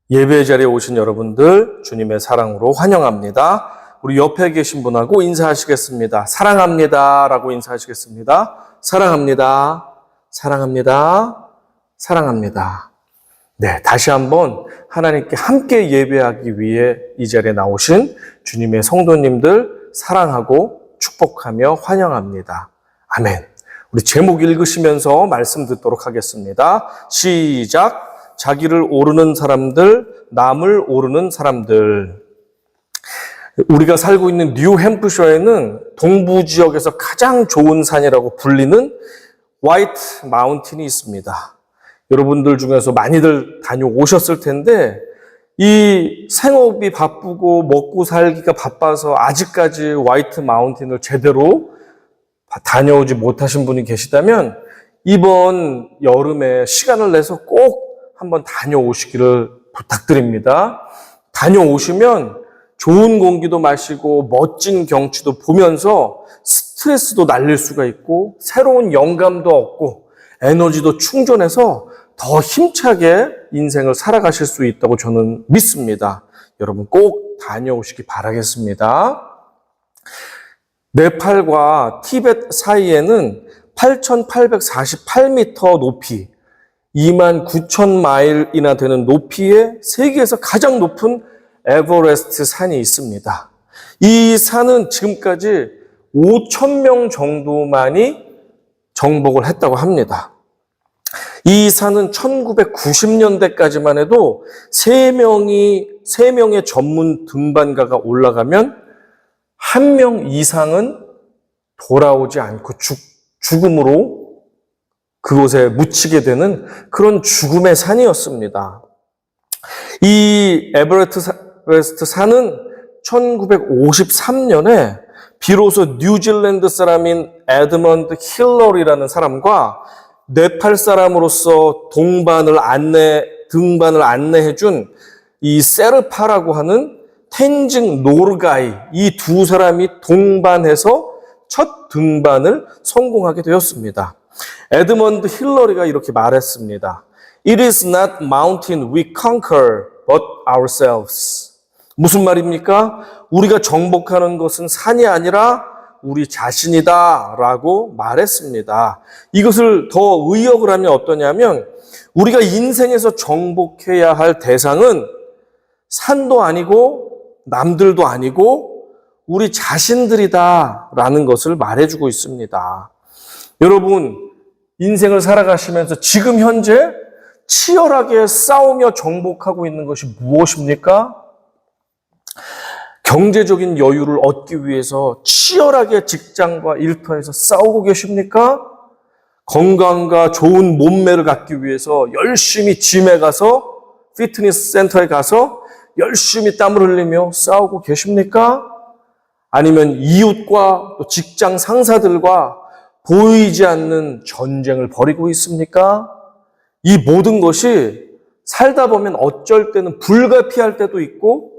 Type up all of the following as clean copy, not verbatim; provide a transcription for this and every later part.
예배 자리에 오신 여러분들 주님의 사랑으로 환영합니다. 우리 옆에 계신 분하고 인사하시겠습니다. 사랑합니다 라고 인사하시겠습니다. 사랑합니다. 사랑합니다. 사랑합니다. 네, 다시 한번 하나님께 함께 예배하기 위해 이 자리에 나오신 주님의 성도님들 사랑하고 축복하며 환영합니다. 아멘. 우리 제목 읽으시면서 말씀 듣도록 하겠습니다. 시작. 자기를 오르는 사람들, 남을 오르는 사람들. 우리가 살고 있는 뉴햄프셔에는 동부 지역에서 가장 좋은 산이라고 불리는 화이트 마운틴이 있습니다. 여러분들 중에서 많이들 다녀오셨을 텐데 이 생업이 바쁘고 먹고 살기가 바빠서 아직까지 화이트 마운틴을 제대로 다녀오지 못하신 분이 계시다면 이번 여름에 시간을 내서 꼭 한번 다녀오시기를 부탁드립니다. 다녀오시면 좋은 공기도 마시고 멋진 경치도 보면서 스트레스도 날릴 수가 있고 새로운 영감도 얻고 에너지도 충전해서 더 힘차게 인생을 살아가실 수 있다고 저는 믿습니다. 여러분 꼭 다녀오시기 바라겠습니다. 네팔과 티벳 사이에는 8,848m 높이 29,000마일이나 되는 높이의 세계에서 가장 높은 에버레스트 산이 있습니다. 이 산은 지금까지 5,000명 정도만이 정복을 했다고 합니다. 이 산은 1990년대까지만 해도 3명의 전문 등반가가 올라가면 1명 이상은 돌아오지 않고 죽음으로 그곳에 묻히게 되는 그런 죽음의 산이었습니다. 이 에버레스트 산은 1953년에 비로소 뉴질랜드 사람인 에드먼드 힐러리라는 사람과 네팔 사람으로서 등반을 안내해준 이 세르파라고 하는 텐징 노르가이 이 두 사람이 동반해서 첫 등반을 성공하게 되었습니다. 에드먼드 힐러리가 이렇게 말했습니다. It is not mountain we conquer, but ourselves. 무슨 말입니까? 우리가 정복하는 것은 산이 아니라 우리 자신이다 라고 말했습니다. 이것을 더 의역을 하면 어떠냐면 우리가 인생에서 정복해야 할 대상은 산도 아니고 남들도 아니고 우리 자신들이다 라는 것을 말해주고 있습니다. 여러분 인생을 살아가시면서 지금 현재 치열하게 싸우며 정복하고 있는 것이 무엇입니까? 경제적인 여유를 얻기 위해서 치열하게 직장과 일터에서 싸우고 계십니까? 건강과 좋은 몸매를 갖기 위해서 열심히 짐에 가서 피트니스 센터에 가서 열심히 땀을 흘리며 싸우고 계십니까? 아니면 이웃과 또 직장 상사들과 보이지 않는 전쟁을 벌이고 있습니까? 이 모든 것이 살다 보면 어쩔 때는 불가피할 때도 있고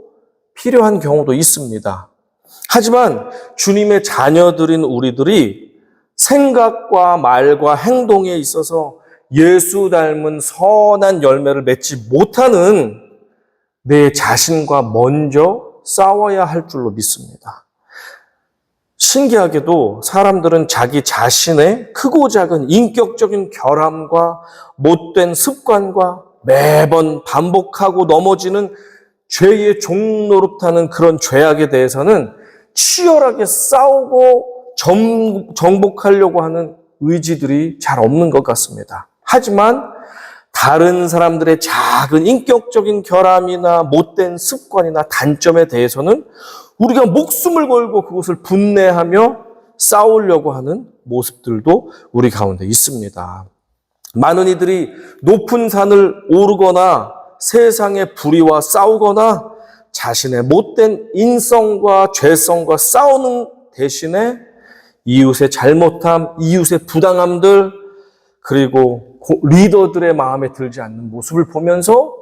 필요한 경우도 있습니다. 하지만 주님의 자녀들인 우리들이 생각과 말과 행동에 있어서 예수 닮은 선한 열매를 맺지 못하는 내 자신과 먼저 싸워야 할 줄로 믿습니다. 신기하게도 사람들은 자기 자신의 크고 작은 인격적인 결함과 못된 습관과 매번 반복하고 넘어지는 죄의 종노릇하는 그런 죄악에 대해서는 치열하게 싸우고 정복하려고 하는 의지들이 잘 없는 것 같습니다. 하지만 다른 사람들의 작은 인격적인 결함이나 못된 습관이나 단점에 대해서는 우리가 목숨을 걸고 그것을 분내하며 싸우려고 하는 모습들도 우리 가운데 있습니다. 많은 이들이 높은 산을 오르거나 세상의 불의와 싸우거나 자신의 못된 인성과 죄성과 싸우는 대신에 이웃의 잘못함, 이웃의 부당함들, 그리고 리더들의 마음에 들지 않는 모습을 보면서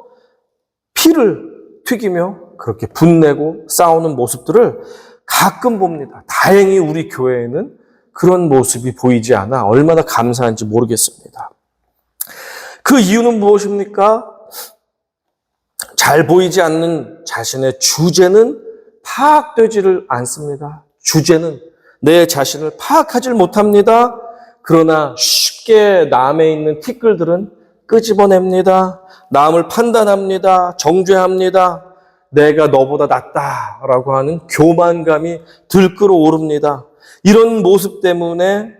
피를 튀기며 그렇게 분내고 싸우는 모습들을 가끔 봅니다. 다행히 우리 교회에는 그런 모습이 보이지 않아 얼마나 감사한지 모르겠습니다. 그 이유는 무엇입니까? 잘 보이지 않는 자신의 주제는 파악되지를 않습니다. 주제는 내 자신을 파악하지 못합니다. 그러나 쉽게 남에 있는 티끌들은 끄집어냅니다. 남을 판단합니다. 정죄합니다. 내가 너보다 낫다라고 하는 교만감이 들끓어 오릅니다. 이런 모습 때문에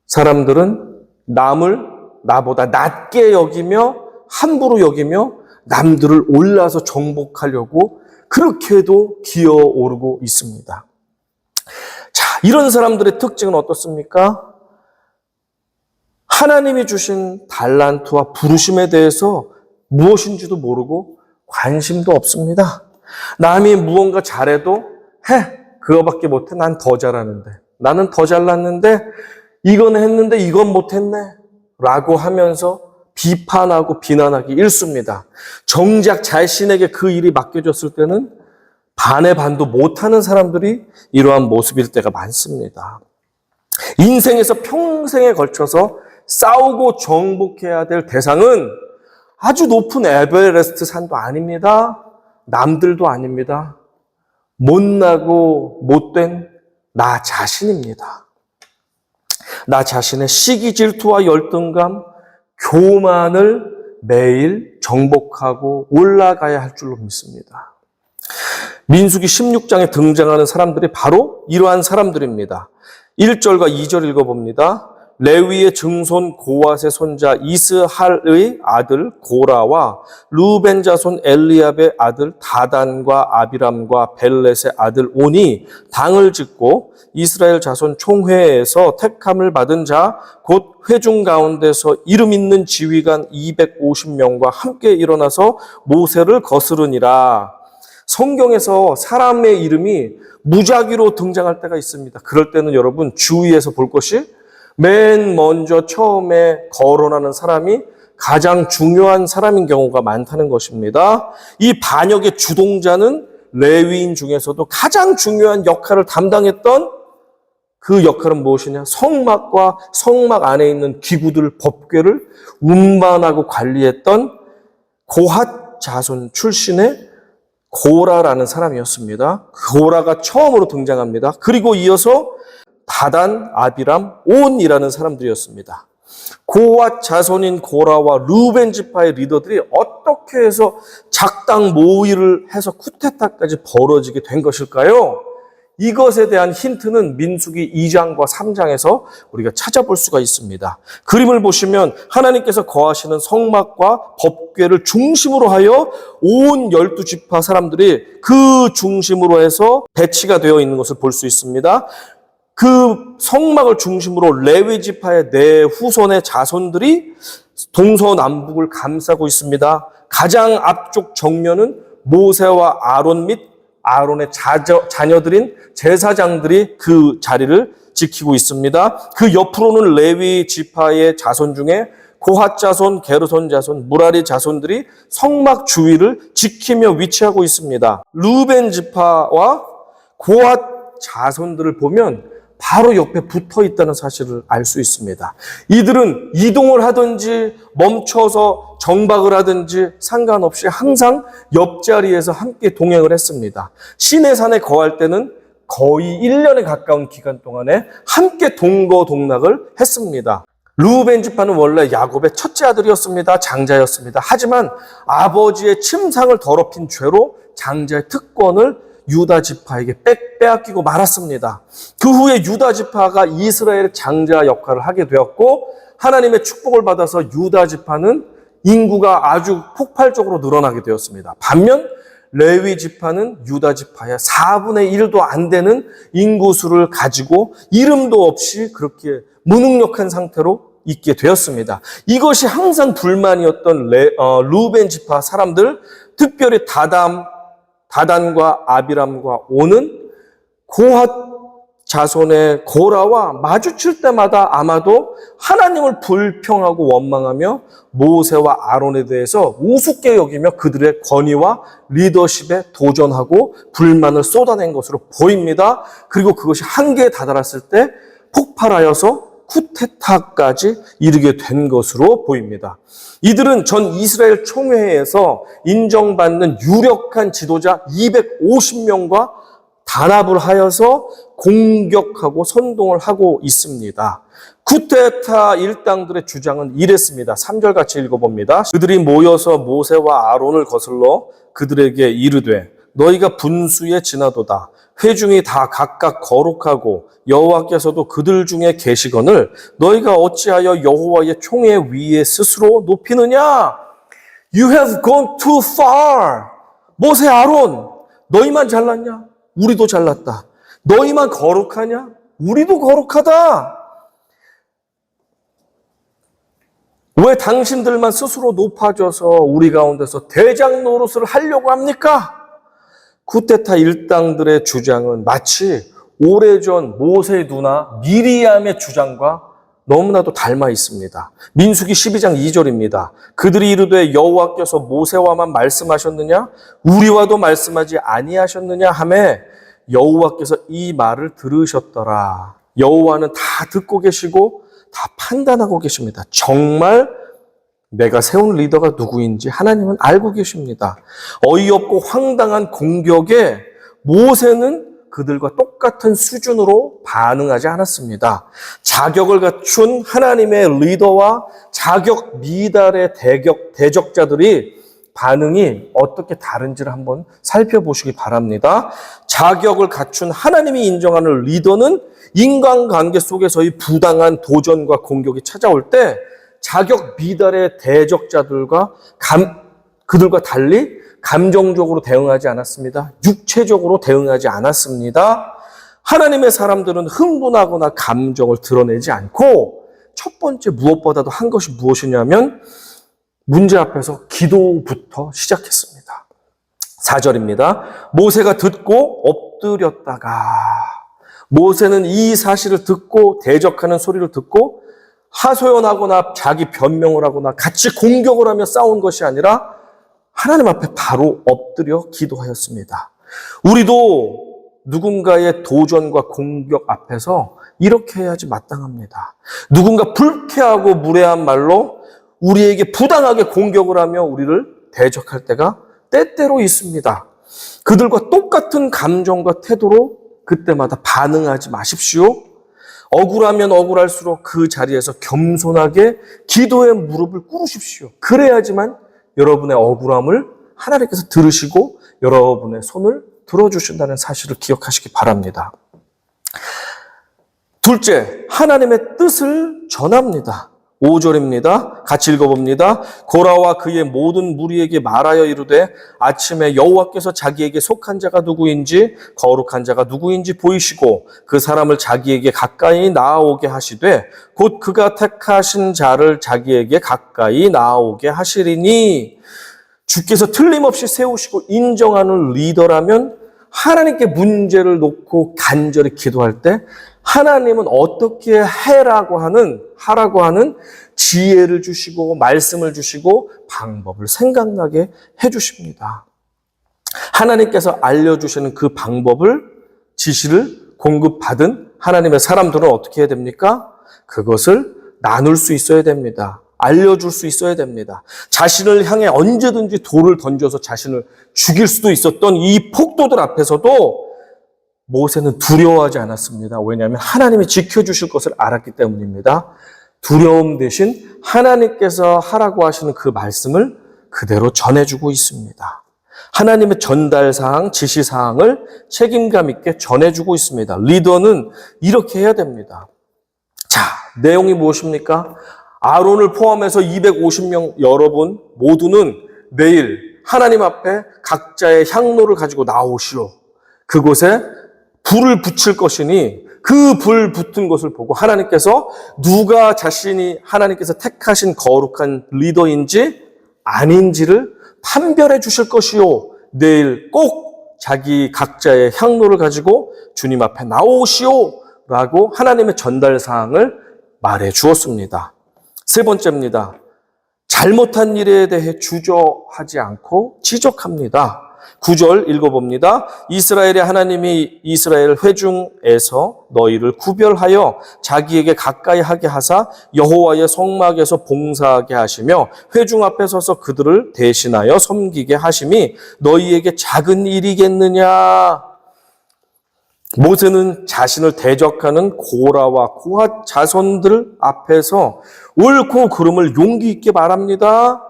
사람들은 남을 나보다 낮게 여기며 함부로 여기며 남들을 올라서 정복하려고 그렇게도 기어오르고 있습니다. 자, 이런 사람들의 특징은 어떻습니까? 하나님이 주신 달란트와 부르심에 대해서 무엇인지도 모르고 관심도 없습니다. 남이 무언가 잘해도 그거밖에 못해. 난 더 잘하는데. 나는 더 잘났는데 이건 했는데 이건 못했네. 라고 하면서 비판하고 비난하기 일쑤입니다. 정작 자신에게 그 일이 맡겨졌을 때는 반의 반도 못하는 사람들이 이러한 모습일 때가 많습니다. 인생에서 평생에 걸쳐서 싸우고 정복해야 될 대상은 아주 높은 에베레스트 산도 아닙니다. 남들도 아닙니다. 못나고 못된 나 자신입니다. 나 자신의 시기 질투와 열등감, 교만을 매일 정복하고 올라가야 할 줄로 믿습니다. 민수기 16장에 등장하는 사람들이 바로 이러한 사람들입니다. 1절과 2절 읽어봅니다. 레위의 증손 고앗의 손자 이스할의 아들 고라와 루벤 자손 엘리압의 아들 다단과 아비람과 벨렛의 아들 온이 당을 짓고 이스라엘 자손 총회에서 택함을 받은 자 곧 회중 가운데서 이름 있는 지휘관 250명과 함께 일어나서 모세를 거스르니라. 성경에서 사람의 이름이 무작위로 등장할 때가 있습니다. 그럴 때는 여러분 주위에서 볼 것이 맨 먼저 처음에 거론하는 사람이 가장 중요한 사람인 경우가 많다는 것입니다. 이 반역의 주동자는 레위인 중에서도 가장 중요한 역할을 담당했던 그 역할은 무엇이냐? 성막과 성막 안에 있는 기구들, 법궤를 운반하고 관리했던 고핫 자손 출신의 고라라는 사람이었습니다. 고라가 처음으로 등장합니다. 그리고 이어서 다단, 아비람, 온이라는 사람들이었습니다. 고핫 자손인 고라와 루벤 지파의 리더들이 어떻게 해서 작당 모의를 해서 쿠데타까지 벌어지게 된 것일까요? 이것에 대한 힌트는 민수기 2장과 3장에서 우리가 찾아볼 수가 있습니다. 그림을 보시면 하나님께서 거하시는 성막과 법궤를 중심으로 하여 온 12지파 사람들이 그 중심으로 해서 배치가 되어 있는 것을 볼 수 있습니다. 그 성막을 중심으로 레위 지파의 네 후손의 자손들이 동서남북을 감싸고 있습니다. 가장 앞쪽 정면은 모세와 아론 및 아론의 자녀들인 제사장들이 그 자리를 지키고 있습니다. 그 옆으로는 레위 지파의 자손 중에 고핫 자손, 게르손 자손, 무라리 자손들이 성막 주위를 지키며 위치하고 있습니다. 루벤 지파와 고핫 자손들을 보면 바로 옆에 붙어 있다는 사실을 알 수 있습니다. 이들은 이동을 하든지 멈춰서 정박을 하든지 상관없이 항상 옆자리에서 함께 동행을 했습니다. 시내산에 거할 때는 거의 1년에 가까운 기간 동안에 함께 동거동락을 했습니다. 루벤 지파는 원래 야곱의 첫째 아들이었습니다. 장자였습니다. 하지만 아버지의 침상을 더럽힌 죄로 장자의 특권을 유다 지파에게 빼앗기고 말았습니다. 그 후에 유다 지파가 이스라엘의 장자 역할을 하게 되었고 하나님의 축복을 받아서 유다 지파는 인구가 아주 폭발적으로 늘어나게 되었습니다. 반면 레위 지파는 유다 지파의 4분의 1도 안 되는 인구수를 가지고 이름도 없이 그렇게 무능력한 상태로 있게 되었습니다. 이것이 항상 불만이었던 루벤 지파 사람들, 특별히 다단과 아비람과 온은 고핫 자손의 고라와 마주칠 때마다 아마도 하나님을 불평하고 원망하며 모세와 아론에 대해서 우습게 여기며 그들의 권위와 리더십에 도전하고 불만을 쏟아낸 것으로 보입니다. 그리고 그것이 한계에 다다랐을 때 폭발하여서 쿠데타까지 이르게 된 것으로 보입니다. 이들은 전 이스라엘 총회에서 인정받는 유력한 지도자 250명과 단합을 하여서 공격하고 선동을 하고 있습니다. 쿠데타 일당들의 주장은 이랬습니다. 3절 같이 읽어봅니다. 그들이 모여서 모세와 아론을 거슬러 그들에게 이르되 너희가 분수에 지나도다. 회중이 다 각각 거룩하고 여호와께서도 그들 중에 계시거늘 너희가 어찌하여 여호와의 총회 위에 스스로 높이느냐? You have gone too far. 모세 아론, 너희만 잘났냐? 우리도 잘났다. 너희만 거룩하냐? 우리도 거룩하다. 왜 당신들만 스스로 높아져서 우리 가운데서 대장 노릇을 하려고 합니까? 쿠데타 일당들의 주장은 마치 오래전 모세의 누나 미리암의 주장과 너무나도 닮아 있습니다. 민수기 12장 2절입니다. 그들이 이르되 여호와께서 모세와만 말씀하셨느냐? 우리와도 말씀하지 아니하셨느냐 하매 여호와께서 이 말을 들으셨더라. 여호와는 다 듣고 계시고 다 판단하고 계십니다. 정말 내가 세운 리더가 누구인지 하나님은 알고 계십니다. 어이없고 황당한 공격에 모세는 그들과 똑같은 수준으로 반응하지 않았습니다. 자격을 갖춘 하나님의 리더와 자격 미달의 대적자들이 반응이 어떻게 다른지를 한번 살펴보시기 바랍니다. 자격을 갖춘 하나님이 인정하는 리더는 인간관계 속에서의 부당한 도전과 공격이 찾아올 때 자격 미달의 대적자들과 그들과 달리 감정적으로 대응하지 않았습니다. 육체적으로 대응하지 않았습니다. 하나님의 사람들은 흥분하거나 감정을 드러내지 않고 첫 번째 무엇보다도 한 것이 무엇이냐면 문제 앞에서 기도부터 시작했습니다. 4절입니다. 모세가 듣고 엎드렸다가 모세는 이 사실을 듣고 대적하는 소리를 듣고 하소연하거나 자기 변명을 하거나 같이 공격을 하며 싸운 것이 아니라 하나님 앞에 바로 엎드려 기도하였습니다. 우리도 누군가의 도전과 공격 앞에서 이렇게 해야지 마땅합니다. 누군가 불쾌하고 무례한 말로 우리에게 부당하게 공격을 하며 우리를 대적할 때가 때때로 있습니다. 그들과 똑같은 감정과 태도로 그때마다 반응하지 마십시오. 억울하면 억울할수록 그 자리에서 겸손하게 기도의 무릎을 꿇으십시오. 그래야지만 여러분의 억울함을 하나님께서 들으시고 여러분의 손을 들어주신다는 사실을 기억하시기 바랍니다. 둘째, 하나님의 뜻을 전합니다. 5절입니다. 같이 읽어봅니다. 고라와 그의 모든 무리에게 말하여 이르되 아침에 여호와께서 자기에게 속한 자가 누구인지 거룩한 자가 누구인지 보이시고 그 사람을 자기에게 가까이 나아오게 하시되 곧 그가 택하신 자를 자기에게 가까이 나아오게 하시리니 주께서 틀림없이 세우시고 인정하는 리더라면 하나님께 문제를 놓고 간절히 기도할 때 하나님은 어떻게 하라고 하는 지혜를 주시고 말씀을 주시고 방법을 생각나게 해주십니다. 하나님께서 알려주시는 그 방법을 지시를 공급받은 하나님의 사람들은 어떻게 해야 됩니까? 그것을 나눌 수 있어야 됩니다. 알려줄 수 있어야 됩니다. 자신을 향해 언제든지 돌을 던져서 자신을 죽일 수도 있었던 이 폭도들 앞에서도 모세는 두려워하지 않았습니다. 왜냐하면 하나님이 지켜주실 것을 알았기 때문입니다. 두려움 대신 하나님께서 하라고 하시는 그 말씀을 그대로 전해주고 있습니다. 하나님의 전달사항, 지시사항을 책임감 있게 전해주고 있습니다. 리더는 이렇게 해야 됩니다. 자, 내용이 무엇입니까? 아론을 포함해서 250명 여러분 모두는 내일 하나님 앞에 각자의 향로를 가지고 나오시오. 그곳에 불을 붙일 것이니 그 불 붙은 것을 보고 하나님께서 누가 자신이 하나님께서 택하신 거룩한 리더인지 아닌지를 판별해 주실 것이요. 내일 꼭 자기 각자의 향로를 가지고 주님 앞에 나오시오. 라고 하나님의 전달사항을 말해 주었습니다. 세 번째입니다. 잘못한 일에 대해 주저하지 않고 지적합니다. 9절 읽어봅니다. 이스라엘의 하나님이 이스라엘 회중에서 너희를 구별하여 자기에게 가까이 하게 하사 여호와의 성막에서 봉사하게 하시며 회중 앞에 서서 그들을 대신하여 섬기게 하심이 너희에게 작은 일이겠느냐. 모세는 자신을 대적하는 고라와 고핫 자손들 앞에서 옳고 그름을 용기 있게 말합니다.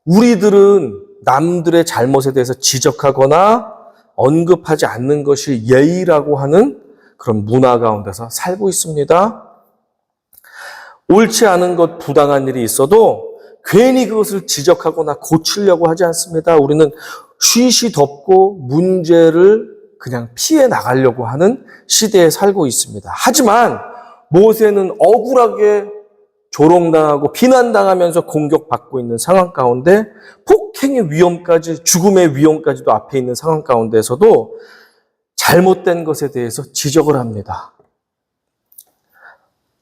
우리들은 남들의 잘못에 대해서 지적하거나 언급하지 않는 것이 예의라고 하는 그런 문화 가운데서 살고 있습니다. 옳지 않은 것, 부당한 일이 있어도 괜히 그것을 지적하거나 고치려고 하지 않습니다. 우리는 쉬쉬 덮고 문제를 그냥 피해 나가려고 하는 시대에 살고 있습니다. 하지만 모세는 억울하게 조롱당하고 비난당하면서 공격받고 있는 상황 가운데 폭행의 위험까지, 죽음의 위험까지도 앞에 있는 상황 가운데서도 잘못된 것에 대해서 지적을 합니다.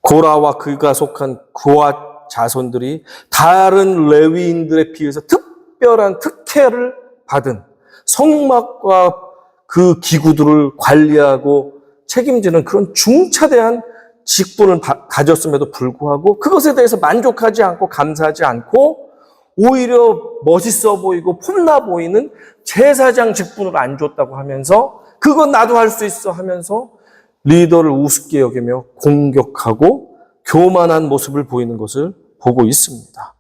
고라와 그가 속한 고핫 자손들이 다른 레위인들에 비해서 특별한 특혜를 받은 성막과 그 기구들을 관리하고 책임지는 그런 중차대한 직분을 가졌음에도 불구하고 그것에 대해서 만족하지 않고 감사하지 않고 오히려 멋있어 보이고 폼나 보이는 제사장 직분을 안 줬다고 하면서 그건 나도 할 수 있어 하면서 리더를 우습게 여기며 공격하고 교만한 모습을 보이는 것을 보고 있습니다.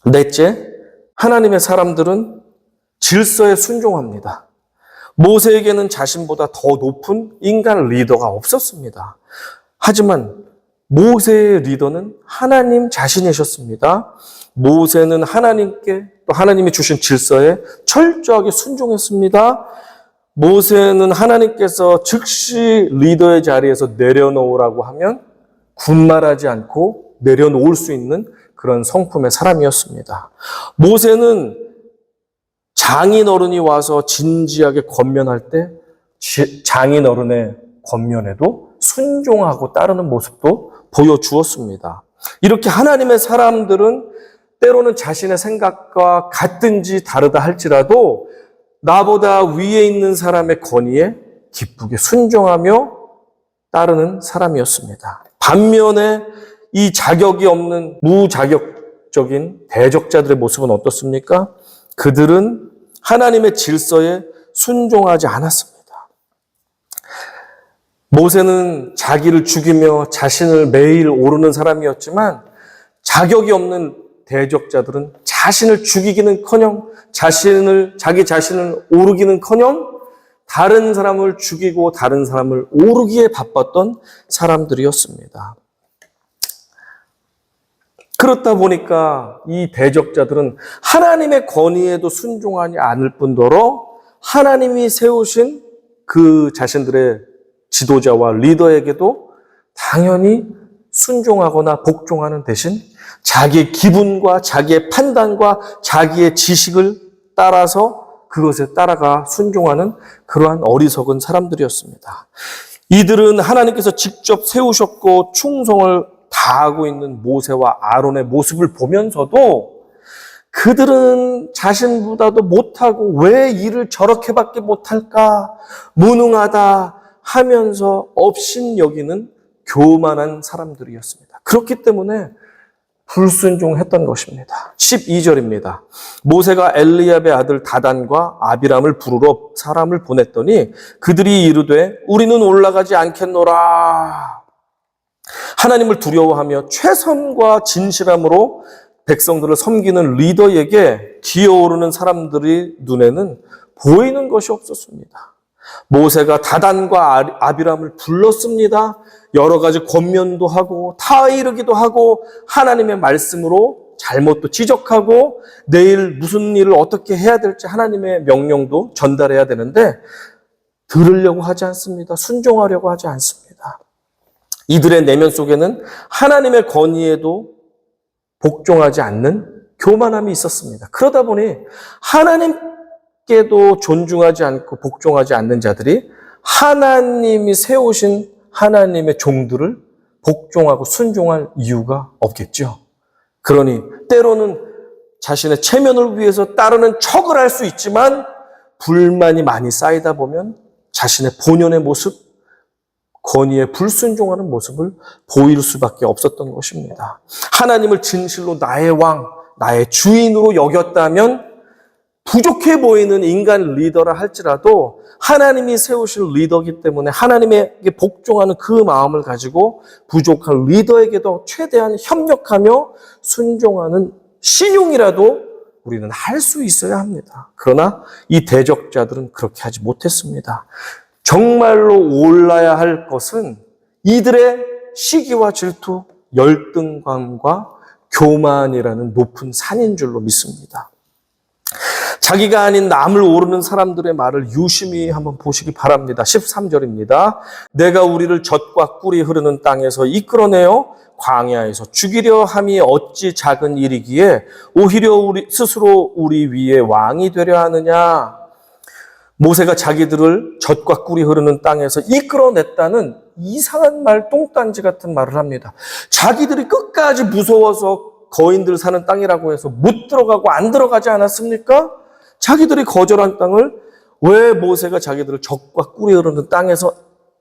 넷째, 하나님의 사람들은 질서에 순종합니다. 모세에게는 자신보다 더 높은 인간 리더가 없었습니다. 하지만 모세의 리더는 하나님 자신이셨습니다. 모세는 하나님께 또 하나님이 주신 질서에 철저하게 순종했습니다. 모세는 하나님께서 즉시 리더의 자리에서 내려놓으라고 하면 군말하지 않고 내려놓을 수 있는 그런 성품의 사람이었습니다. 모세는 장인어른이 와서 진지하게 권면할 때 장인어른의 권면에도 순종하고 따르는 모습도 보여주었습니다. 이렇게 하나님의 사람들은 때로는 자신의 생각과 같든지 다르다 할지라도 나보다 위에 있는 사람의 권위에 기쁘게 순종하며 따르는 사람이었습니다. 반면에 이 자격이 없는 무자격적인 대적자들의 모습은 어떻습니까? 그들은 하나님의 질서에 순종하지 않았습니다. 모세는 자기를 죽이며 자신을 매일 오르는 사람이었지만 자격이 없는 대적자들은 자신을 죽이기는커녕 자기 자신을 오르기는커녕 다른 사람을 죽이고 다른 사람을 오르기에 바빴던 사람들이었습니다. 그렇다 보니까 이 대적자들은 하나님의 권위에도 순종하지 않을 뿐더러 하나님이 세우신 그 자신들의 지도자와 리더에게도 당연히 순종하거나 복종하는 대신 자기의 기분과 자기의 판단과 자기의 지식을 따라서 그것에 따라가 순종하는 그러한 어리석은 사람들이었습니다. 이들은 하나님께서 직접 세우셨고 충성을 다하고 있는 모세와 아론의 모습을 보면서도 그들은 자신보다도 못하고 왜 일을 저렇게밖에 못할까? 무능하다 하면서 업신 여기는 교만한 사람들이었습니다. 그렇기 때문에 불순종했던 것입니다. 12절입니다. 모세가 엘리압의 아들 다단과 아비람을 부르러 사람을 보냈더니 그들이 이르되 우리는 올라가지 않겠노라. 하나님을 두려워하며 최선과 진실함으로 백성들을 섬기는 리더에게 기어오르는 사람들의 눈에는 보이는 것이 없었습니다. 모세가 다단과 아비람을 불렀습니다. 여러 가지 권면도 하고 타이르기도 하고 하나님의 말씀으로 잘못도 지적하고 내일 무슨 일을 어떻게 해야 될지 하나님의 명령도 전달해야 되는데 들으려고 하지 않습니다. 순종하려고 하지 않습니다. 이들의 내면 속에는 하나님의 권위에도 복종하지 않는 교만함이 있었습니다. 그러다 보니 하나님께도 존중하지 않고 복종하지 않는 자들이 하나님이 세우신 하나님의 종들을 복종하고 순종할 이유가 없겠죠. 그러니 때로는 자신의 체면을 위해서 따르는 척을 할 수 있지만 불만이 많이 쌓이다 보면 자신의 본연의 모습, 권위에 불순종하는 모습을 보일 수밖에 없었던 것입니다. 하나님을 진실로 나의 왕, 나의 주인으로 여겼다면 부족해 보이는 인간 리더라 할지라도 하나님이 세우실 리더이기 때문에 하나님에게 복종하는 그 마음을 가지고 부족한 리더에게도 최대한 협력하며 순종하는 신용이라도 우리는 할 수 있어야 합니다. 그러나 이 대적자들은 그렇게 하지 못했습니다. 정말로 올라야 할 것은 이들의 시기와 질투, 열등감과 교만이라는 높은 산인 줄로 믿습니다. 자기가 아닌 남을 오르는 사람들의 말을 유심히 한번 보시기 바랍니다. 13절입니다. 내가 우리를 젖과 꿀이 흐르는 땅에서 이끌어내어 광야에서 죽이려 함이 어찌 작은 일이기에 오히려 스스로 우리 위에 왕이 되려 하느냐. 모세가 자기들을 젖과 꿀이 흐르는 땅에서 이끌어냈다는 이상한 말, 똥단지 같은 말을 합니다. 자기들이 끝까지 무서워서 거인들 사는 땅이라고 해서 못 들어가고 안 들어가지 않았습니까? 자기들이 거절한 땅을 왜 모세가 자기들을 젖과 꿀이 흐르는 땅에서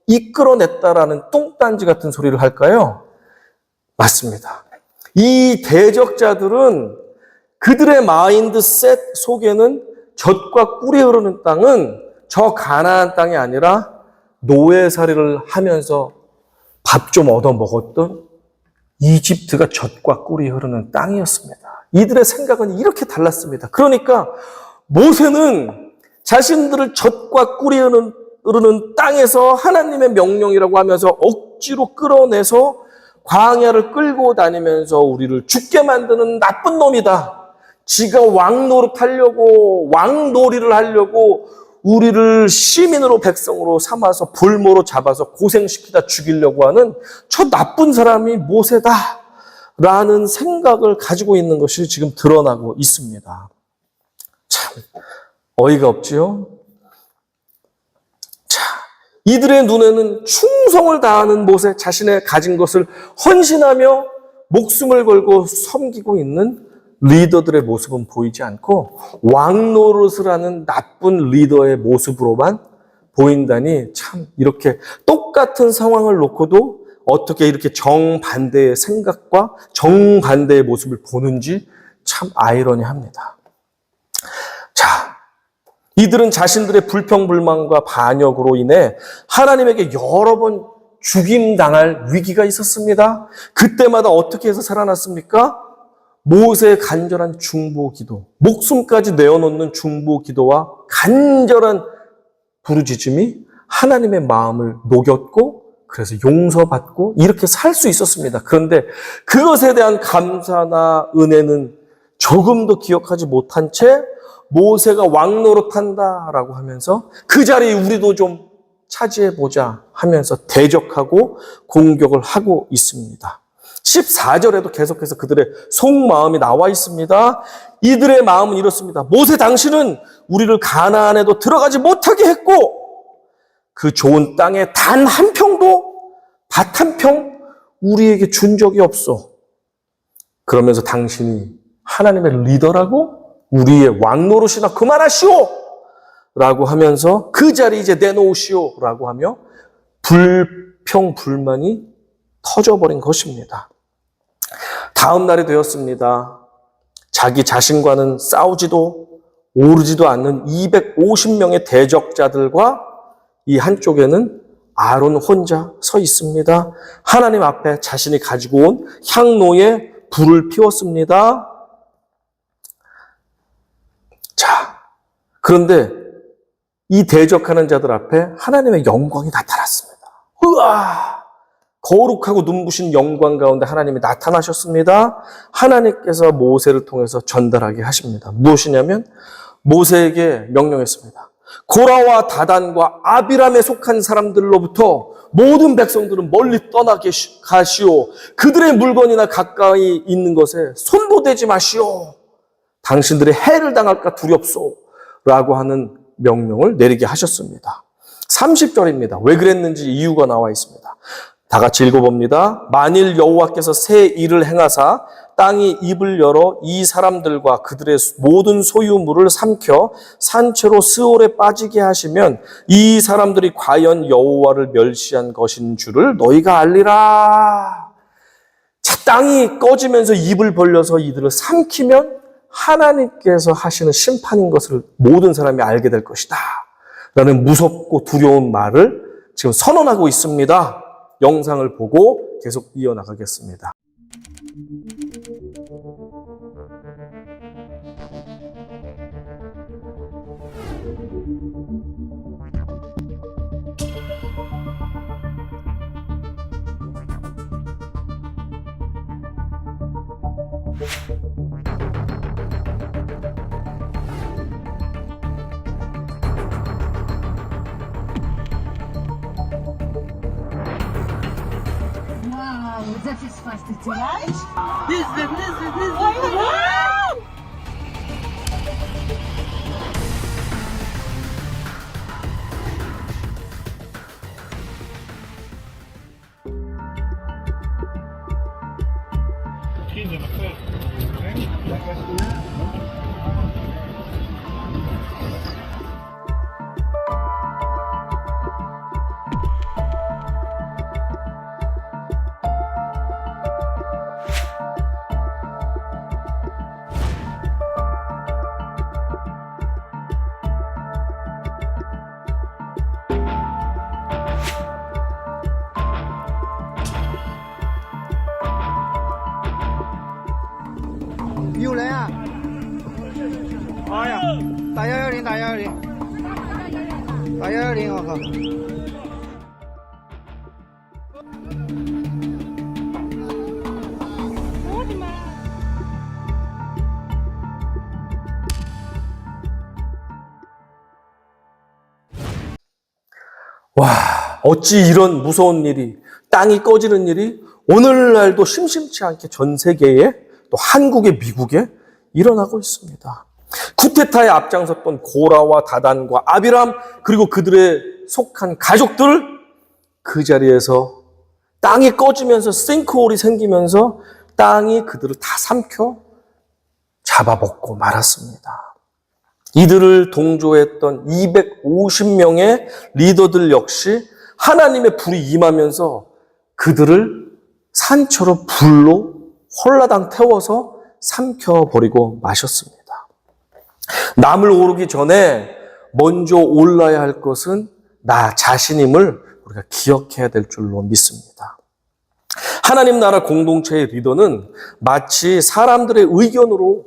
이끌어냈다라는 똥단지 같은 소리를 할까요? 맞습니다. 이 대적자들은 그들의 마인드셋 속에는 젖과 꿀이 흐르는 땅은 저 가나안 땅이 아니라 노예살이를 하면서 밥 좀 얻어 먹었던 이집트가 젖과 꿀이 흐르는 땅이었습니다. 이들의 생각은 이렇게 달랐습니다. 그러니까 모세는 자신들을 젖과 꿀이 흐르는 땅에서 하나님의 명령이라고 하면서 억지로 끌어내서 광야를 끌고 다니면서 우리를 죽게 만드는 나쁜 놈이다. 지가 왕놀이를 하려고 우리를 시민으로 백성으로 삼아서 볼모로 잡아서 고생시키다 죽이려고 하는 저 나쁜 사람이 모세다. 라는 생각을 가지고 있는 것이 지금 드러나고 있습니다. 참 어이가 없지요? 자, 이들의 눈에는 충성을 다하는 모세, 자신의 가진 것을 헌신하며 목숨을 걸고 섬기고 있는 리더들의 모습은 보이지 않고 왕노릇을 하는 나쁜 리더의 모습으로만 보인다니 참 이렇게 똑같은 상황을 놓고도 어떻게 이렇게 정반대의 생각과 정반대의 모습을 보는지 참 아이러니합니다. 자, 이들은 자신들의 불평불만과 반역으로 인해 하나님에게 여러 번 죽임당할 위기가 있었습니다. 그때마다 어떻게 해서 살아났습니까? 모세의 간절한 중보기도, 목숨까지 내어놓는 중보기도와 간절한 부르짖음이 하나님의 마음을 녹였고 그래서 용서받고 이렇게 살 수 있었습니다. 그런데 그것에 대한 감사나 은혜는 조금도 기억하지 못한 채 모세가 왕노릇한다라고 하면서 그 자리에 우리도 좀 차지해보자 하면서 대적하고 공격을 하고 있습니다. 14절에도 계속해서 그들의 속마음이 나와 있습니다. 이들의 마음은 이렇습니다. 모세 당신은 우리를 가나안에도 들어가지 못하게 했고 그 좋은 땅에 단 한 평도 밭 한 평 우리에게 준 적이 없어. 그러면서 당신이 하나님의 리더라고 우리의 왕노릇이나 그만하시오 라고 하면서 그 자리 이제 내놓으시오 라고 하며 불평불만이 터져버린 것입니다. 다음 날이 되었습니다. 자기 자신과는 싸우지도 오르지도 않는 250명의 대적자들과 이 한쪽에는 아론 혼자 서 있습니다. 하나님 앞에 자신이 가지고 온 향로에 불을 피웠습니다. 자, 그런데 이 대적하는 자들 앞에 하나님의 영광이 나타났습니다. 우와! 거룩하고 눈부신 영광 가운데 하나님이 나타나셨습니다. 하나님께서 모세를 통해서 전달하게 하십니다. 무엇이냐면 모세에게 명령했습니다. 고라와 다단과 아비람에 속한 사람들로부터 모든 백성들은 멀리 떠나게 가시오. 그들의 물건이나 가까이 있는 것에 손도 대지 마시오. 당신들의 해를 당할까 두렵소. 라고 하는 명령을 내리게 하셨습니다. 30절입니다. 왜 그랬는지 이유가 나와 있습니다. 다 같이 읽어봅니다. 만일 여호와께서 새 일을 행하사 땅이 입을 열어 이 사람들과 그들의 모든 소유물을 삼켜 산채로 스올에 빠지게 하시면 이 사람들이 과연 여호와를 멸시한 것인 줄을 너희가 알리라. 자, 땅이 꺼지면서 입을 벌려서 이들을 삼키면 하나님께서 하시는 심판인 것을 모든 사람이 알게 될 것이다 라는 무섭고 두려운 말을 지금 선언하고 있습니다. 영상을 보고 계속 이어나가겠습니다. Wow, that is fast, right? Listen.有人啊！哎呀，打110，打110，打110，我靠！ 와, 어찌 이런 무서운 일이, 땅이 꺼지는 일이 오늘날도 심심치 않게 전 세계에 또 한국에 미국에 일어나고 있습니다. 쿠데타에 앞장섰던 고라와 다단과 아비람 그리고 그들의 속한 가족들 그 자리에서 땅이 꺼지면서 싱크홀이 생기면서 땅이 그들을 다 삼켜 잡아먹고 말았습니다. 이들을 동조했던 250명의 리더들 역시 하나님의 불이 임하면서 그들을 산처로 불로 홀라당 태워서 삼켜버리고 마셨습니다. 남을 오르기 전에 먼저 올라야 할 것은 나 자신임을 우리가 기억해야 될 줄로 믿습니다. 하나님 나라 공동체의 리더는 마치 사람들의 의견으로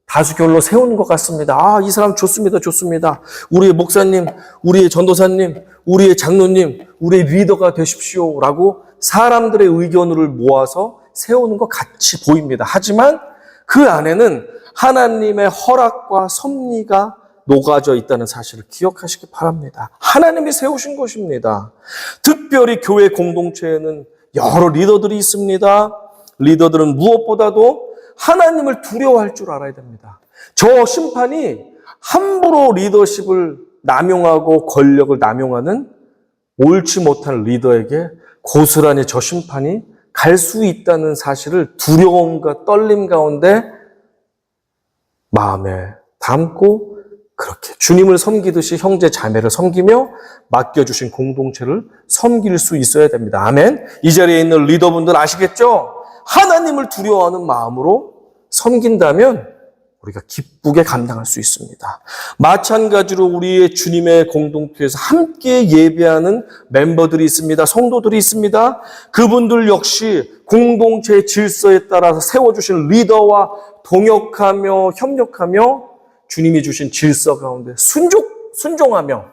다수결로 세우는 것 같습니다. 아, 이 사람 좋습니다. 좋습니다. 우리의 목사님, 우리의 전도사님, 우리의 장로님, 우리의 리더가 되십시오. 라고 사람들의 의견을 모아서 세우는 것 같이 보입니다. 하지만 그 안에는 하나님의 허락과 섭리가 녹아져 있다는 사실을 기억하시기 바랍니다. 하나님이 세우신 것입니다. 특별히 교회 공동체에는 여러 리더들이 있습니다. 리더들은 무엇보다도 하나님을 두려워할 줄 알아야 됩니다. 저 심판이 함부로 리더십을 남용하고 권력을 남용하는 옳지 못한 리더에게 고스란히 저 심판이 갈 수 있다는 사실을 두려움과 떨림 가운데 마음에 담고 그렇게 주님을 섬기듯이 형제 자매를 섬기며 맡겨주신 공동체를 섬길 수 있어야 됩니다. 아멘. 이 자리에 있는 리더분들 아시겠죠? 하나님을 두려워하는 마음으로 섬긴다면 우리가 기쁘게 감당할 수 있습니다. 마찬가지로 우리의 주님의 공동체에서 함께 예배하는 멤버들이 있습니다. 성도들이 있습니다. 그분들 역시 공동체의 질서에 따라서 세워주신 리더와 동역하며 협력하며 주님이 주신 질서 가운데 순종하며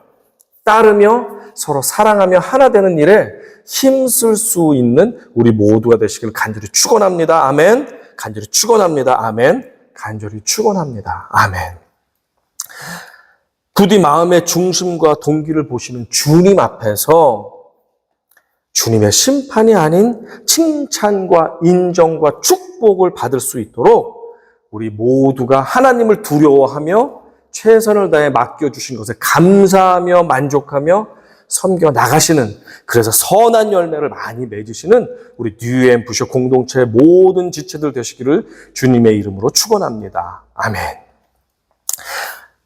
따르며 서로 사랑하며 하나 되는 일에 힘쓸 수 있는 우리 모두가 되시길 간절히 축원합니다. 아멘. 간절히 축원합니다. 아멘. 간절히 축원합니다. 아멘. 부디 마음의 중심과 동기를 보시는 주님 앞에서 주님의 심판이 아닌 칭찬과 인정과 축복을 받을 수 있도록 우리 모두가 하나님을 두려워하며 최선을 다해 맡겨주신 것에 감사하며 만족하며 섬겨 나가시는, 그래서 선한 열매를 많이 맺으시는 우리 뉴엠 부셔 공동체의 모든 지체들 되시기를 주님의 이름으로 축원합니다. 아멘.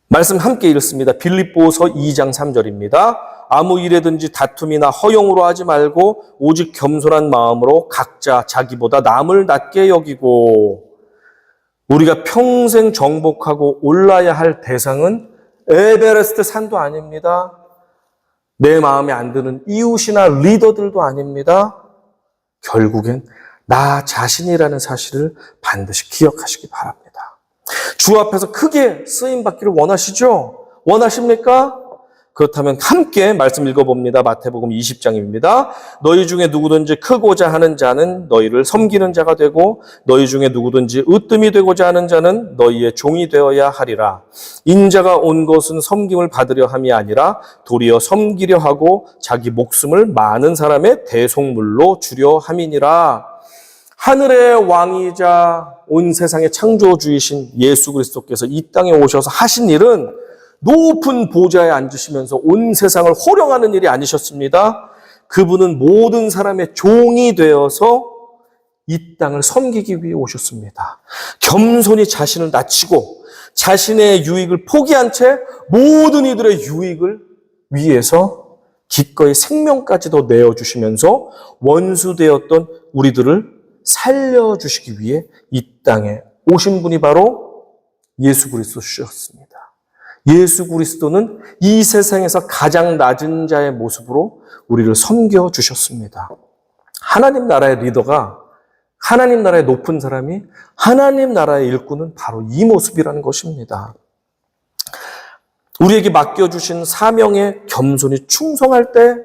말씀 함께 읽습니다. 빌립보서 2장 3절입니다. 아무 일에든지 다툼이나 허용으로 하지 말고 오직 겸손한 마음으로 각자 자기보다 남을 낮게 여기고, 우리가 평생 정복하고 올라야 할 대상은 에베레스트 산도 아닙니다. 내 마음에 안 드는 이웃이나 리더들도 아닙니다. 결국엔 나 자신이라는 사실을 반드시 기억하시기 바랍니다. 주 앞에서 크게 쓰임받기를 원하시죠? 원하십니까? 그렇다면 함께 말씀 읽어봅니다. 마태복음 20장입니다. 너희 중에 누구든지 크고자 하는 자는 너희를 섬기는 자가 되고, 너희 중에 누구든지 으뜸이 되고자 하는 자는 너희의 종이 되어야 하리라. 인자가 온 것은 섬김을 받으려 함이 아니라 도리어 섬기려 하고 자기 목숨을 많은 사람의 대속물로 주려 함이니라. 하늘의 왕이자 온 세상의 창조주이신 예수 그리스도께서 이 땅에 오셔서 하신 일은 높은 보좌에 앉으시면서 온 세상을 호령하는 일이 아니셨습니다. 그분은 모든 사람의 종이 되어서 이 땅을 섬기기 위해 오셨습니다. 겸손히 자신을 낮추고 자신의 유익을 포기한 채 모든 이들의 유익을 위해서 기꺼이 생명까지도 내어주시면서 원수되었던 우리들을 살려주시기 위해 이 땅에 오신 분이 바로 예수 그리스도셨습니다. 예수 그리스도는 이 세상에서 가장 낮은 자의 모습으로 우리를 섬겨주셨습니다. 하나님 나라의 리더가, 하나님 나라의 높은 사람이, 하나님 나라의 일꾼은 바로 이 모습이라는 것입니다. 우리에게 맡겨주신 사명에 겸손히 충성할 때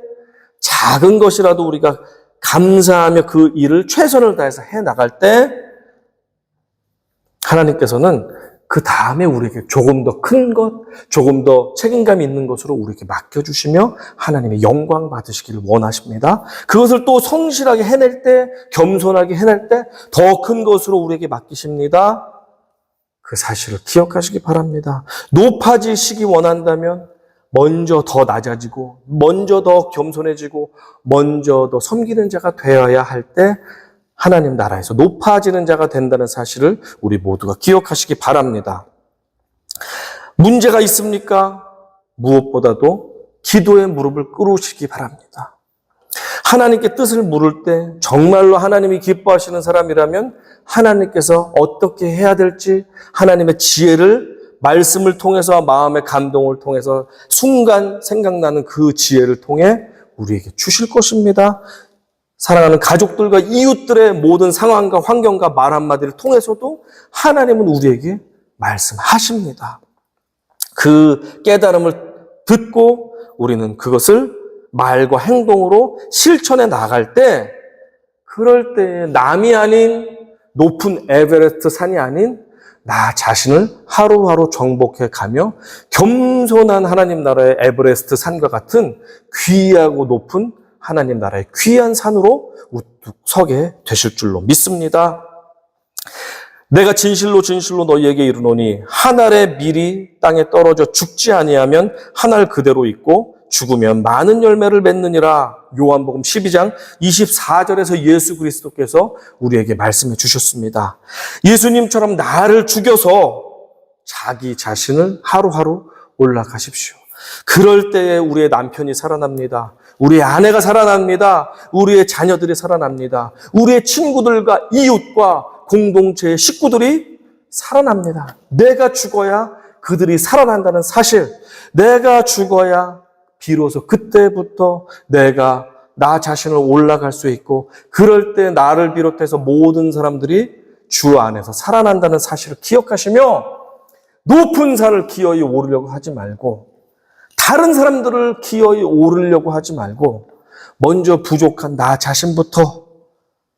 작은 것이라도 우리가 감사하며 그 일을 최선을 다해서 해나갈 때 하나님께서는 그 다음에 우리에게 조금 더 큰 것, 조금 더 책임감 있는 것으로 우리에게 맡겨주시며 하나님의 영광 받으시기를 원하십니다. 그것을 또 성실하게 해낼 때, 겸손하게 해낼 때 더 큰 것으로 우리에게 맡기십니다. 그 사실을 기억하시기 바랍니다. 높아지시기 원한다면 먼저 더 낮아지고, 먼저 더 겸손해지고, 먼저 더 섬기는 자가 되어야 할 때 하나님 나라에서 높아지는 자가 된다는 사실을 우리 모두가 기억하시기 바랍니다. 문제가 있습니까? 무엇보다도 기도의 무릎을 꿇으시기 바랍니다. 하나님께 뜻을 물을 때 정말로 하나님이 기뻐하시는 사람이라면 하나님께서 어떻게 해야 될지 하나님의 지혜를 말씀을 통해서, 마음의 감동을 통해서 순간 생각나는 그 지혜를 통해 우리에게 주실 것입니다. 사랑하는 가족들과 이웃들의 모든 상황과 환경과 말 한마디를 통해서도 하나님은 우리에게 말씀하십니다. 그 깨달음을 듣고 우리는 그것을 말과 행동으로 실천해 나갈 때, 그럴 때 남이 아닌 높은 에베레스트 산이 아닌 나 자신을 하루하루 정복해 가며 겸손한 하나님 나라의 에베레스트 산과 같은 귀하고 높은 하나님 나라의 귀한 산으로 우뚝 서게 되실 줄로 믿습니다. 내가 진실로 진실로 너희에게 이르노니 한 알의 밀이 땅에 떨어져 죽지 아니하면 한 알 그대로 있고 죽으면 많은 열매를 맺느니라. 요한복음 12장 24절에서 예수 그리스도께서 우리에게 말씀해 주셨습니다. 예수님처럼 나를 죽여서 자기 자신을 하루하루 올라가십시오. 그럴 때에 우리의 남편이 살아납니다. 우리의 아내가 살아납니다. 우리의 자녀들이 살아납니다. 우리의 친구들과 이웃과 공동체의 식구들이 살아납니다. 내가 죽어야 그들이 살아난다는 사실, 내가 죽어야 비로소 그때부터 내가 나 자신을 올라갈 수 있고, 그럴 때 나를 비롯해서 모든 사람들이 주 안에서 살아난다는 사실을 기억하시며 높은 산을 기어이 오르려고 하지 말고, 다른 사람들을 기어이 오르려고 하지 말고 먼저 부족한 나 자신부터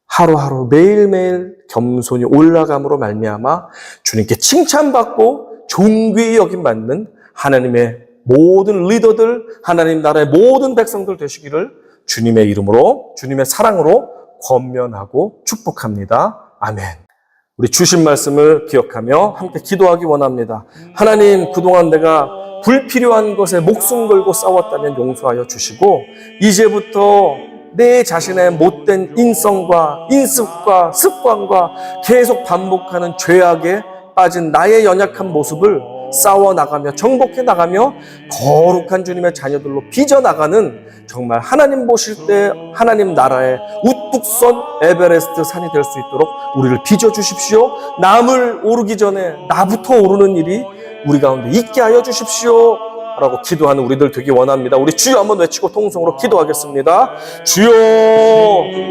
하루하루 매일매일 겸손히 올라감으로 말미암아 주님께 칭찬받고 존귀히 여김받는 하나님의 모든 리더들, 하나님 나라의 모든 백성들 되시기를 주님의 이름으로, 주님의 사랑으로 권면하고 축복합니다. 아멘. 우리 주신 말씀을 기억하며 함께 기도하기 원합니다. 하나님, 그동안 내가 불필요한 것에 목숨 걸고 싸웠다면 용서하여 주시고, 이제부터 내 자신의 못된 인성과 인습과 습관과 계속 반복하는 죄악에 빠진 나의 연약한 모습을 싸워나가며 정복해 나가며 거룩한 주님의 자녀들로 빚어나가는, 정말 하나님 보실 때 하나님 나라의 우뚝 선 에베레스트 산이 될 수 있도록 우리를 빚어주십시오. 남을 오르기 전에 나부터 오르는 일이 우리 가운데 있게 하여 주십시오 라고 기도하는 우리들 되기 원합니다. 우리 주여 한번 외치고 통성으로 기도하겠습니다. 주여,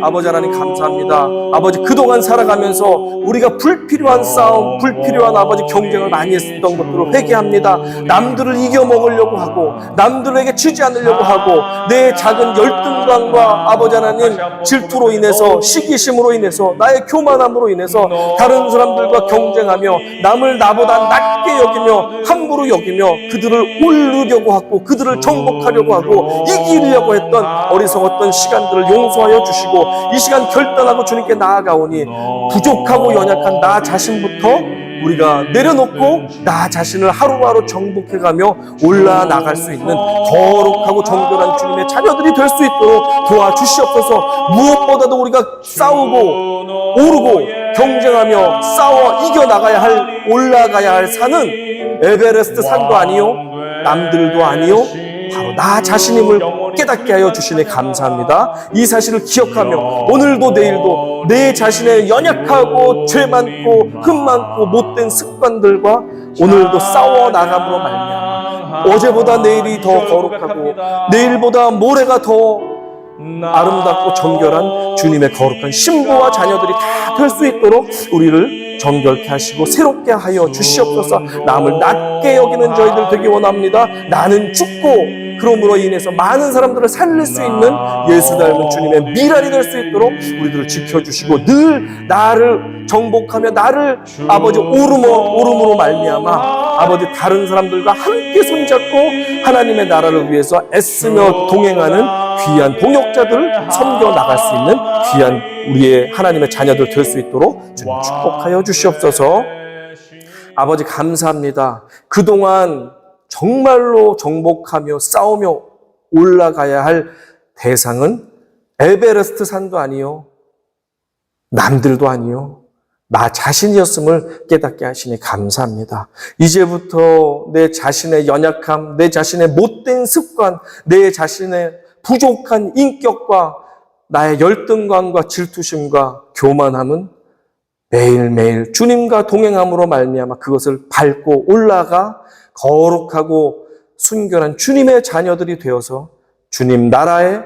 아버지 하나님 감사합니다. 아버지, 그동안 살아가면서 우리가 불필요한 싸움, 불필요한 아버지 경쟁을 많이 했었던 것들을 회개합니다. 남들을 이겨먹으려고 하고 남들에게 지지 않으려고 하고 내 작은 열등감과 아버지 하나님 질투로 인해서, 시기심으로 인해서, 나의 교만함으로 인해서 다른 사람들과 경쟁하며 남을 나보다 낮게 여기며 함부로 여기며 그들을 오르려고 하고 그들을 정복하려고 하고 이기려고 했던 어리석었던 시간들을 용서하여 주시고, 이 시간 결단하고 주님께 나아가오니 부족하고 연약한 나 자신부터 우리가 내려놓고 나 자신을 하루하루 정복해가며 올라나갈 수 있는 거룩하고 정결한 주님의 자녀들이 될 수 있도록 도와주시옵소서. 무엇보다도 우리가 싸우고 오르고 경쟁하며 싸워 이겨나가야 할, 올라가야 할 산은 에베레스트 산도 아니요 남들도 아니요 바로 나 자신임을 깨닫게 하여 주시니 감사합니다. 이 사실을 기억하며 오늘도 내일도 내 자신의 연약하고 죄 많고 흠 많고 못된 습관들과 오늘도 싸워 나감으로 말미암아 어제보다 내일이 더 거룩하고 내일보다 모레가 더 아름답고 정결한 주님의 거룩한 신부와 자녀들이 다 될 수 있도록 우리를 정결케 하시고 새롭게 하여 주시옵소서. 남을 낮게 여기는 저희들 되기 원합니다. 나는 죽고 그러므로 인해서 많은 사람들을 살릴 수 있는 예수 닮은 주님의 미랄이 될 수 있도록 우리들을 지켜주시고 늘 나를 정복하며 나를 아버지 오름으로 말미암아 아버지 다른 사람들과 함께 손잡고 하나님의 나라를 위해서 애쓰며 동행하는 귀한 동역자들을 섬겨 나갈 수 있는 귀한 우리의 하나님의 자녀들 될 수 있도록 주님 축복하여 주시옵소서. 아버지 감사합니다. 그동안 정말로 정복하며 싸우며 올라가야 할 대상은 에베레스트 산도 아니요 남들도 아니요 나 자신이었음을 깨닫게 하시니 감사합니다. 이제부터 내 자신의 연약함, 내 자신의 못된 습관, 내 자신의 부족한 인격과 나의 열등감과 질투심과 교만함은 매일매일 주님과 동행함으로 말미암아 그것을 밟고 올라가 거룩하고 순결한 주님의 자녀들이 되어서 주님 나라의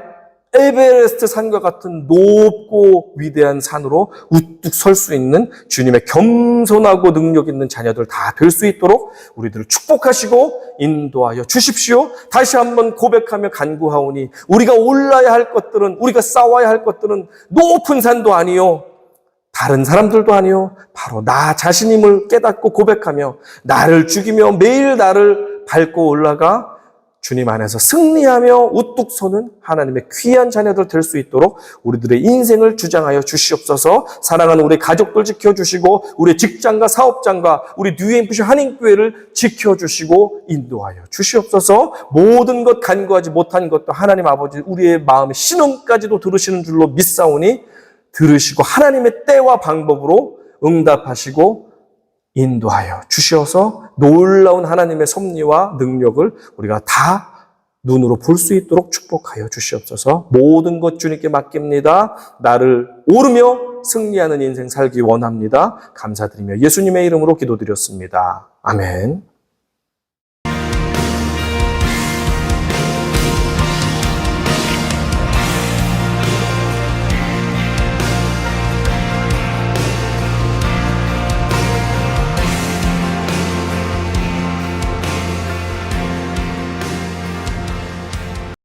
에베레스트 산과 같은 높고 위대한 산으로 우뚝 설 수 있는 주님의 겸손하고 능력 있는 자녀들 다 될 수 있도록 우리들을 축복하시고 인도하여 주십시오. 다시 한번 고백하며 간구하오니 우리가 올라야 할 것들은, 우리가 싸워야 할 것들은 높은 산도 아니요 다른 사람들도 아니요 바로 나 자신임을 깨닫고 고백하며 나를 죽이며 매일 나를 밟고 올라가 주님 안에서 승리하며 우뚝 서는 하나님의 귀한 자녀들 될 수 있도록 우리들의 인생을 주장하여 주시옵소서. 사랑하는 우리 가족들 지켜주시고 우리 직장과 사업장과 우리 뉴엠프시 한인교회를 지켜주시고 인도하여 주시옵소서. 모든 것 간구하지 못한 것도 하나님 아버지 우리의 마음의 신음까지도 들으시는 줄로 믿사오니 들으시고 하나님의 때와 방법으로 응답하시고 인도하여 주셔서 놀라운 하나님의 섭리와 능력을 우리가 다 눈으로 볼 수 있도록 축복하여 주시옵소서. 모든 것 주님께 맡깁니다. 나를 오르며 승리하는 인생 살기 원합니다. 감사드리며 예수님의 이름으로 기도드렸습니다. 아멘.